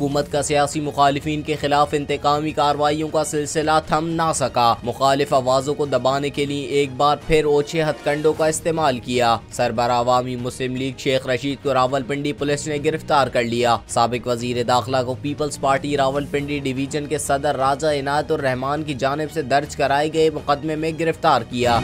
हुकूमत का सियासी मुखालिफिन के खिलाफ इंतकामी कार्रवाइयों का सिलसिला थम ना सका। मुखालिफ आवाजों को दबाने के लिए एक बार फिर ओछे हथकंडों का इस्तेमाल किया। सरबराह अवामी मुस्लिम लीग शेख रशीद को रावलपिंडी पुलिस ने गिरफ्तार कर लिया। साबिक वजीर दाखिला को पीपल्स पार्टी रावलपिंडी डिवीजन के सदर राजा इनायत उर रहमान की जानिब से दर्ज कराए गए मुकदमे में गिरफ्तार किया।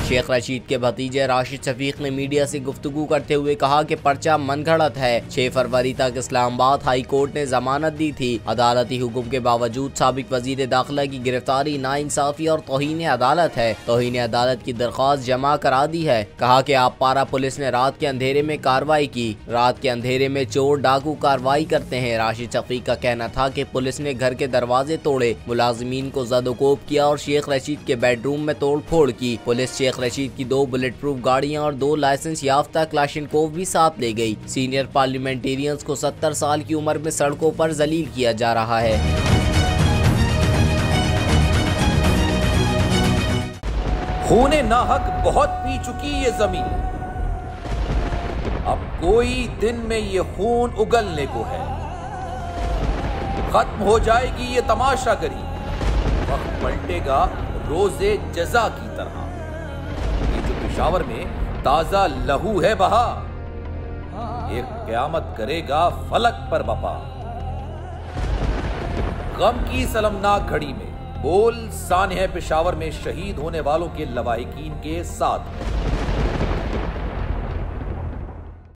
शेख रशीद के भतीजे राशिद शफीक ने मीडिया से गुफ्तगू करते हुए कहा कि पर्चा मनगढ़ंत है। 6 फरवरी तक इस्लामाबाद हाई कोर्ट ने जमानत दी थी। अदालती हुक्म के बावजूद साबिक वजीर दाखिला की गिरफ्तारी नाइंसाफी और तौहीन अदालत है। तौहीन अदालत की दरख्वास्त जमा करा दी है। कहा कि आप पारा पुलिस ने रात के अंधेरे में कार्रवाई की। रात के अंधेरे में चोर डाकू कार्रवाई करते हैं। राशिद शफीक का कहना था कि पुलिस ने घर के दरवाजे तोड़े, मुलाजिमीन को जदोकोब किया और शेख रशीद के बेडरूम में तोड़ फोड़ की। पुलिस शेख रशीद की 2 बुलेट प्रूफ गाड़ियां और 2 लाइसेंस याफ्ता क्लाशिनकोव भी साथ ले गई। सीनियर पार्लियामेंटेरियंस को 70 साल की उम्र में सड़कों पर जलील किया जा रहा है। खूने नाहक बहुत पी चुकी ये जमीन, अब कोई दिन में ये खून उगलने को है। खत्म हो जाएगी ये तमाशागरी, वक्त पलटेगा रोजे जजा की तरह। ये जो पेशावर में ताजा लहू है बहा, एक क़यामत करेगा फलक पर बपा। गम की सलमनाक घड़ी में बोल सानह पेशावर में शहीद होने वालों के लवाहिकीन के साथ।